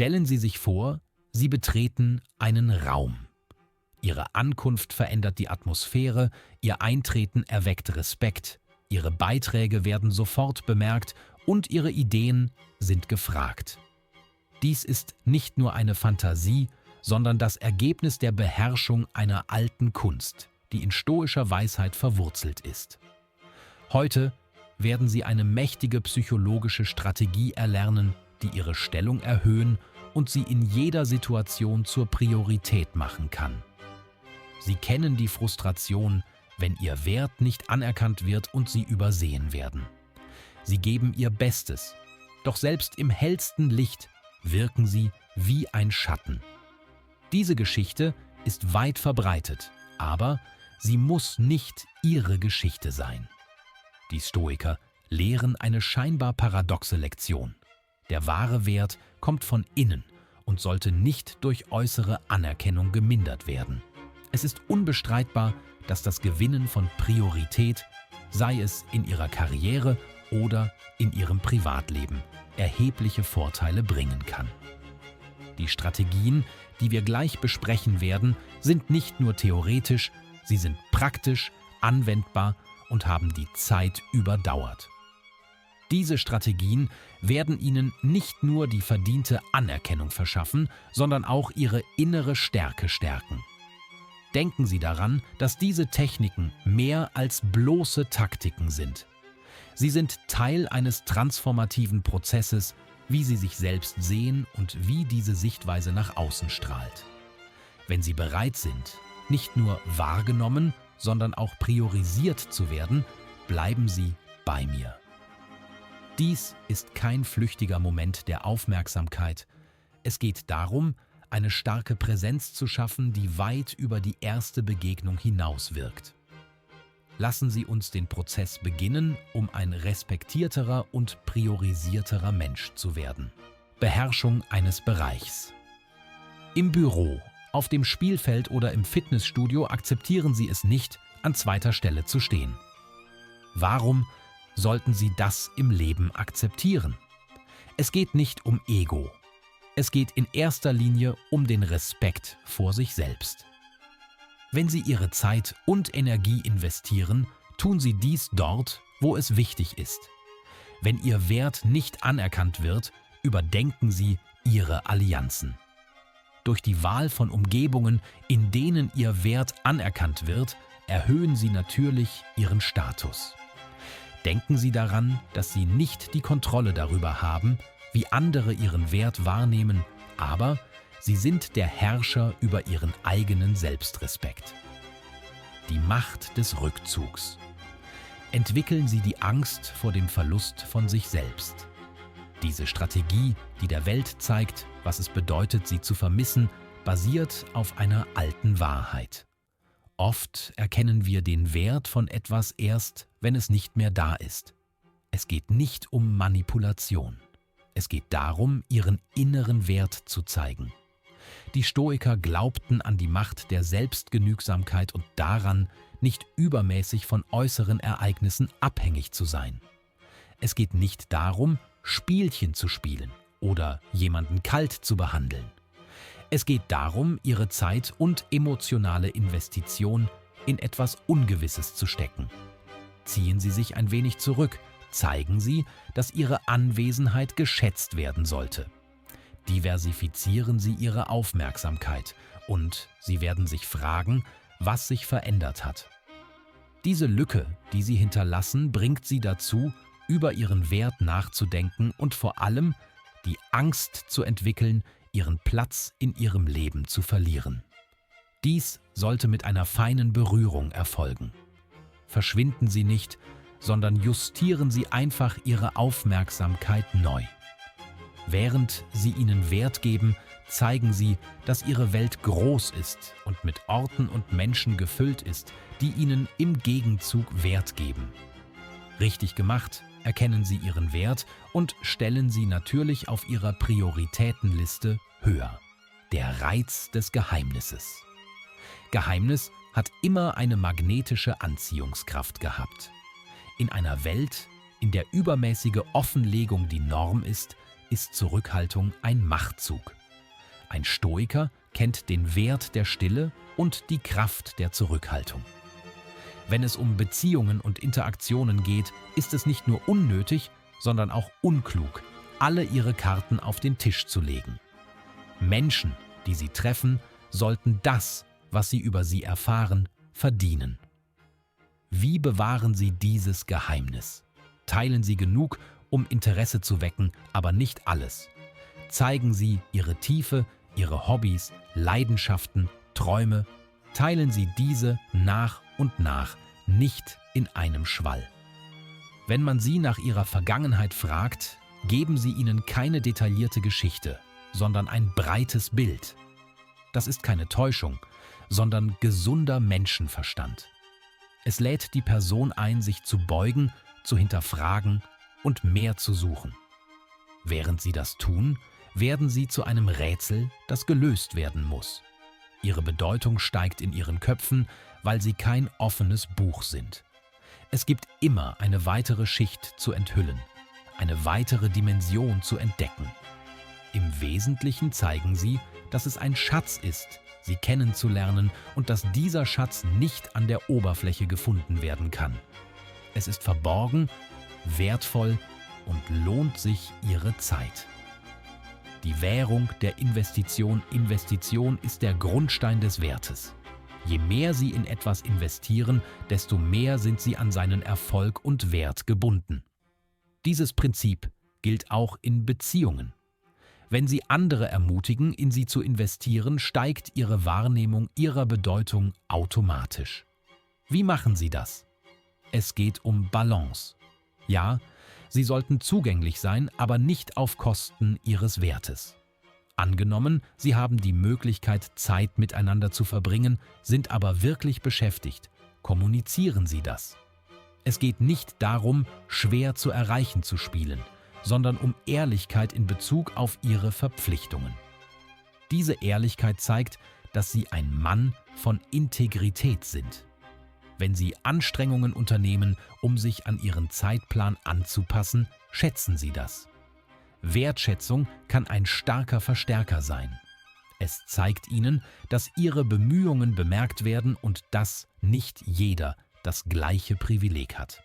Stellen Sie sich vor, Sie betreten einen Raum. Ihre Ankunft verändert die Atmosphäre, Ihr Eintreten erweckt Respekt, Ihre Beiträge werden sofort bemerkt und Ihre Ideen sind gefragt. Dies ist nicht nur eine Fantasie, sondern das Ergebnis der Beherrschung einer alten Kunst, die in stoischer Weisheit verwurzelt ist. Heute werden Sie eine mächtige psychologische Strategie erlernen, die Ihre Stellung erhöhen und Sie in jeder Situation zur Priorität machen kann. Sie kennen die Frustration, wenn Ihr Wert nicht anerkannt wird und Sie übersehen werden. Sie geben Ihr Bestes, doch selbst im hellsten Licht wirken Sie wie ein Schatten. Diese Geschichte ist weit verbreitet, aber sie muss nicht Ihre Geschichte sein. Die Stoiker lehren eine scheinbar paradoxe Lektion. Der wahre Wert kommt von innen und sollte nicht durch äußere Anerkennung gemindert werden. Es ist unbestreitbar, dass das Gewinnen von Priorität, sei es in Ihrer Karriere oder in Ihrem Privatleben, erhebliche Vorteile bringen kann. Die Strategien, die wir gleich besprechen werden, sind nicht nur theoretisch, sie sind praktisch, anwendbar und haben die Zeit überdauert. Diese Strategien werden Ihnen nicht nur die verdiente Anerkennung verschaffen, sondern auch Ihre innere Stärke stärken. Denken Sie daran, dass diese Techniken mehr als bloße Taktiken sind. Sie sind Teil eines transformativen Prozesses, wie Sie sich selbst sehen und wie diese Sichtweise nach außen strahlt. Wenn Sie bereit sind, nicht nur wahrgenommen, sondern auch priorisiert zu werden, bleiben Sie bei mir. Dies ist kein flüchtiger Moment der Aufmerksamkeit. Es geht darum, eine starke Präsenz zu schaffen, die weit über die erste Begegnung hinaus wirkt. Lassen Sie uns den Prozess beginnen, um ein respektierterer und priorisierterer Mensch zu werden. Beherrschung eines Bereichs. Im Büro, auf dem Spielfeld oder im Fitnessstudio akzeptieren Sie es nicht, an zweiter Stelle zu stehen. Warum sollten Sie das im Leben akzeptieren? Es geht nicht um Ego. Es geht in erster Linie um den Respekt vor sich selbst. Wenn Sie Ihre Zeit und Energie investieren, tun Sie dies dort, wo es wichtig ist. Wenn Ihr Wert nicht anerkannt wird, überdenken Sie Ihre Allianzen. Durch die Wahl von Umgebungen, in denen Ihr Wert anerkannt wird, erhöhen Sie natürlich Ihren Status. Denken Sie daran, dass Sie nicht die Kontrolle darüber haben, wie andere Ihren Wert wahrnehmen, aber Sie sind der Herrscher über Ihren eigenen Selbstrespekt. Die Macht des Rückzugs. Entwickeln Sie die Angst vor dem Verlust von sich selbst. Diese Strategie, die der Welt zeigt, was es bedeutet, sie zu vermissen, basiert auf einer alten Wahrheit. Oft erkennen wir den Wert von etwas erst, wenn es nicht mehr da ist. Es geht nicht um Manipulation. Es geht darum, ihren inneren Wert zu zeigen. Die Stoiker glaubten an die Macht der Selbstgenügsamkeit und daran, nicht übermäßig von äußeren Ereignissen abhängig zu sein. Es geht nicht darum, Spielchen zu spielen oder jemanden kalt zu behandeln. Es geht darum, ihre Zeit und emotionale Investition in etwas Ungewisses zu stecken. Ziehen Sie sich ein wenig zurück, zeigen Sie, dass Ihre Anwesenheit geschätzt werden sollte. Diversifizieren Sie Ihre Aufmerksamkeit und Sie werden sich fragen, was sich verändert hat. Diese Lücke, die Sie hinterlassen, bringt Sie dazu, über Ihren Wert nachzudenken und vor allem die Angst zu entwickeln, Ihren Platz in Ihrem Leben zu verlieren. Dies sollte mit einer feinen Berührung erfolgen. Verschwinden Sie nicht, sondern justieren Sie einfach Ihre Aufmerksamkeit neu. Während Sie ihnen Wert geben, zeigen Sie, dass Ihre Welt groß ist und mit Orten und Menschen gefüllt ist, die Ihnen im Gegenzug Wert geben. Richtig gemacht, erkennen Sie Ihren Wert und stellen Sie natürlich auf Ihrer Prioritätenliste höher. Der Reiz des Geheimnisses. Geheimnis hat immer eine magnetische Anziehungskraft gehabt. In einer Welt, in der übermäßige Offenlegung die Norm ist, ist Zurückhaltung ein Machtzug. Ein Stoiker kennt den Wert der Stille und die Kraft der Zurückhaltung. Wenn es um Beziehungen und Interaktionen geht, ist es nicht nur unnötig, sondern auch unklug, alle ihre Karten auf den Tisch zu legen. Menschen, die sie treffen, sollten das, was sie über sie erfahren, verdienen. Wie bewahren Sie dieses Geheimnis? Teilen Sie genug, um Interesse zu wecken, aber nicht alles. Zeigen Sie Ihre Tiefe, Ihre Hobbys, Leidenschaften, Träume. Teilen Sie diese nach und nach, nicht in einem Schwall. Wenn man Sie nach Ihrer Vergangenheit fragt, geben Sie ihnen keine detaillierte Geschichte, sondern ein breites Bild. Das ist keine Täuschung, sondern gesunder Menschenverstand. Es lädt die Person ein, sich zu beugen, zu hinterfragen und mehr zu suchen. Während Sie das tun, werden Sie zu einem Rätsel, das gelöst werden muss. Ihre Bedeutung steigt in Ihren Köpfen, weil Sie kein offenes Buch sind. Es gibt immer eine weitere Schicht zu enthüllen, eine weitere Dimension zu entdecken. Im Wesentlichen zeigen Sie, dass es ein Schatz ist, Sie kennenzulernen und dass dieser Schatz nicht an der Oberfläche gefunden werden kann. Es ist verborgen, wertvoll und lohnt sich Ihre Zeit. Die Währung der Investition ist der Grundstein des Wertes. Je mehr Sie in etwas investieren, desto mehr sind Sie an seinen Erfolg und Wert gebunden. Dieses Prinzip gilt auch in Beziehungen. Wenn Sie andere ermutigen, in sie zu investieren, steigt Ihre Wahrnehmung Ihrer Bedeutung automatisch. Wie machen Sie das? Es geht um Balance. Ja, Sie sollten zugänglich sein, aber nicht auf Kosten Ihres Wertes. Angenommen, Sie haben die Möglichkeit, Zeit miteinander zu verbringen, sind aber wirklich beschäftigt. Kommunizieren Sie das. Es geht nicht darum, schwer zu erreichen zu spielen, sondern um Ehrlichkeit in Bezug auf Ihre Verpflichtungen. Diese Ehrlichkeit zeigt, dass Sie ein Mann von Integrität sind. Wenn Sie Anstrengungen unternehmen, um sich an Ihren Zeitplan anzupassen, schätzen Sie das. Wertschätzung kann ein starker Verstärker sein. Es zeigt Ihnen, dass Ihre Bemühungen bemerkt werden und dass nicht jeder das gleiche Privileg hat.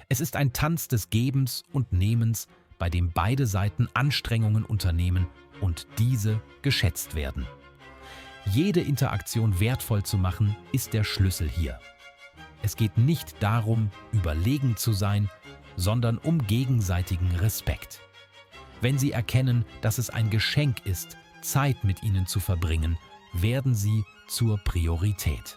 Es ist ein Tanz des Gebens und Nehmens, bei dem beide Seiten Anstrengungen unternehmen und diese geschätzt werden. Jede Interaktion wertvoll zu machen, ist der Schlüssel hier. Es geht nicht darum, überlegen zu sein, sondern um gegenseitigen Respekt. Wenn Sie erkennen, dass es ein Geschenk ist, Zeit mit ihnen zu verbringen, werden Sie zur Priorität.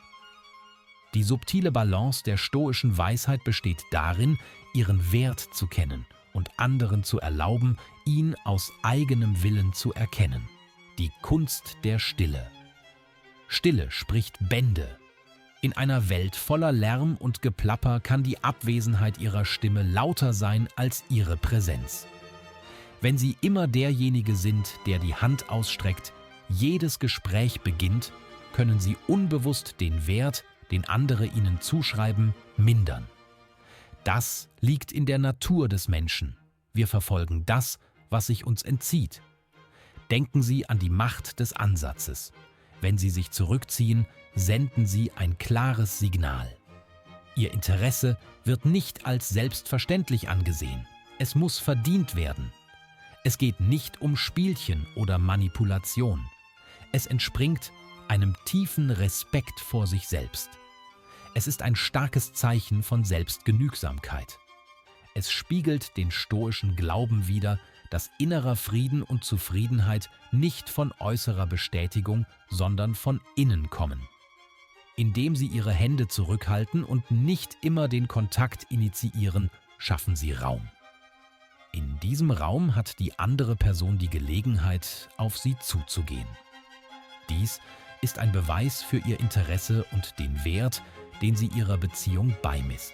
Die subtile Balance der stoischen Weisheit besteht darin, ihren Wert zu kennen und anderen zu erlauben, ihn aus eigenem Willen zu erkennen. Die Kunst der Stille. Stille spricht Bände. In einer Welt voller Lärm und Geplapper kann die Abwesenheit ihrer Stimme lauter sein als ihre Präsenz. Wenn Sie immer derjenige sind, der die Hand ausstreckt, jedes Gespräch beginnt, können Sie unbewusst den Wert, den andere Ihnen zuschreiben, mindern. Das liegt in der Natur des Menschen. Wir verfolgen das, was sich uns entzieht. Denken Sie an die Macht des Ansatzes. Wenn Sie sich zurückziehen, senden Sie ein klares Signal. Ihr Interesse wird nicht als selbstverständlich angesehen. Es muss verdient werden. Es geht nicht um Spielchen oder Manipulation. Es entspringt einem tiefen Respekt vor sich selbst. Es ist ein starkes Zeichen von Selbstgenügsamkeit. Es spiegelt den stoischen Glauben wider, dass innerer Frieden und Zufriedenheit nicht von äußerer Bestätigung, sondern von innen kommen. Indem Sie Ihre Hände zurückhalten und nicht immer den Kontakt initiieren, schaffen Sie Raum. In diesem Raum hat die andere Person die Gelegenheit, auf Sie zuzugehen. Dies ist ein Beweis für Ihr Interesse und den Wert, den Sie Ihrer Beziehung beimisst.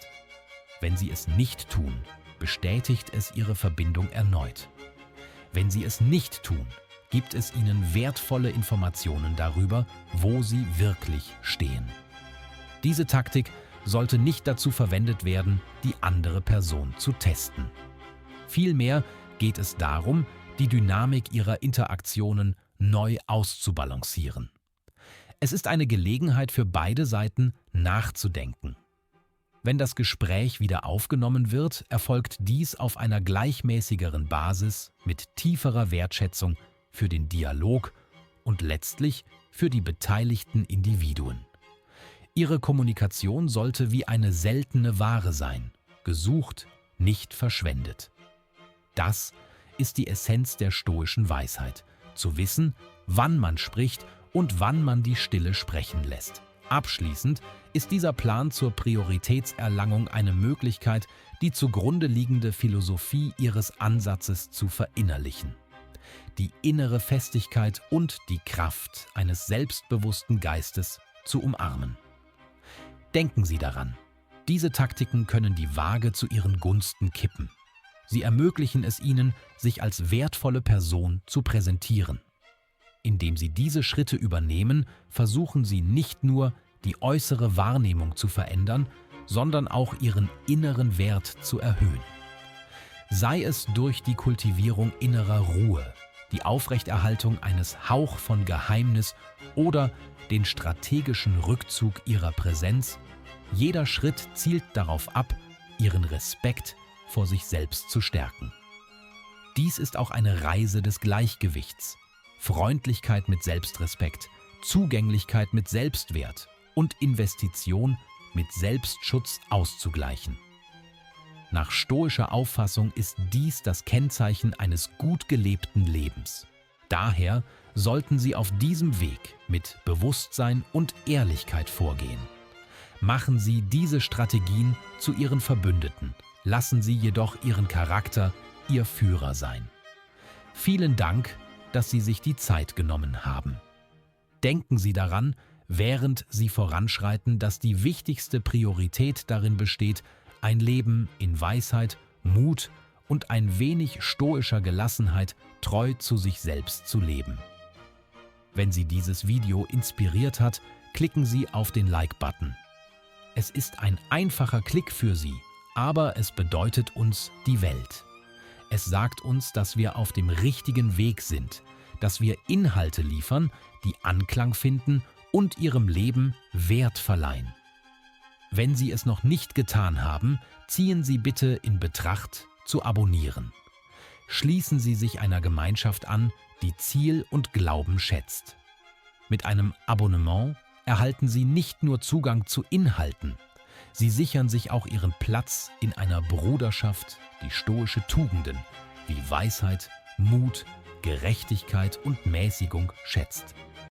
Wenn Sie es nicht tun, bestätigt es Ihre Verbindung erneut. Wenn Sie es nicht tun, gibt es Ihnen wertvolle Informationen darüber, wo Sie wirklich stehen. Diese Taktik sollte nicht dazu verwendet werden, die andere Person zu testen. Vielmehr geht es darum, die Dynamik ihrer Interaktionen neu auszubalancieren. Es ist eine Gelegenheit für beide Seiten, nachzudenken. Wenn das Gespräch wieder aufgenommen wird, erfolgt dies auf einer gleichmäßigeren Basis mit tieferer Wertschätzung für den Dialog und letztlich für die beteiligten Individuen. Ihre Kommunikation sollte wie eine seltene Ware sein, gesucht, nicht verschwendet. Das ist die Essenz der stoischen Weisheit, zu wissen, wann man spricht und wann man die Stille sprechen lässt. Abschließend ist dieser Plan zur Prioritätserlangung eine Möglichkeit, die zugrunde liegende Philosophie ihres Ansatzes zu verinnerlichen. Die innere Festigkeit und die Kraft eines selbstbewussten Geistes zu umarmen. Denken Sie daran, diese Taktiken können die Waage zu Ihren Gunsten kippen. Sie ermöglichen es Ihnen, sich als wertvolle Person zu präsentieren. Indem Sie diese Schritte übernehmen, versuchen Sie nicht nur, die äußere Wahrnehmung zu verändern, sondern auch Ihren inneren Wert zu erhöhen. Sei es durch die Kultivierung innerer Ruhe, die Aufrechterhaltung eines Hauch von Geheimnis oder den strategischen Rückzug Ihrer Präsenz, jeder Schritt zielt darauf ab, Ihren Respekt vor sich selbst zu stärken. Dies ist auch eine Reise des Gleichgewichts, Freundlichkeit mit Selbstrespekt, Zugänglichkeit mit Selbstwert und Investition mit Selbstschutz auszugleichen. Nach stoischer Auffassung ist dies das Kennzeichen eines gut gelebten Lebens. Daher sollten Sie auf diesem Weg mit Bewusstsein und Ehrlichkeit vorgehen. Machen Sie diese Strategien zu Ihren Verbündeten, lassen Sie jedoch Ihren Charakter Ihr Führer sein. Vielen Dank, dass Sie sich die Zeit genommen haben. Denken Sie daran, während Sie voranschreiten, dass die wichtigste Priorität darin besteht, ein Leben in Weisheit, Mut und ein wenig stoischer Gelassenheit treu zu sich selbst zu leben. Wenn Sie dieses Video inspiriert hat, klicken Sie auf den Like-Button. Es ist ein einfacher Klick für Sie, aber es bedeutet uns die Welt. Es sagt uns, dass wir auf dem richtigen Weg sind, dass wir Inhalte liefern, die Anklang finden und Ihrem Leben Wert verleihen. Wenn Sie es noch nicht getan haben, ziehen Sie bitte in Betracht, zu abonnieren. Schließen Sie sich einer Gemeinschaft an, die Ziel und Glauben schätzt. Mit einem Abonnement erhalten Sie nicht nur Zugang zu Inhalten, Sie sichern sich auch Ihren Platz in einer Bruderschaft, die stoische Tugenden wie Weisheit, Mut, Gerechtigkeit und Mäßigung schätzt.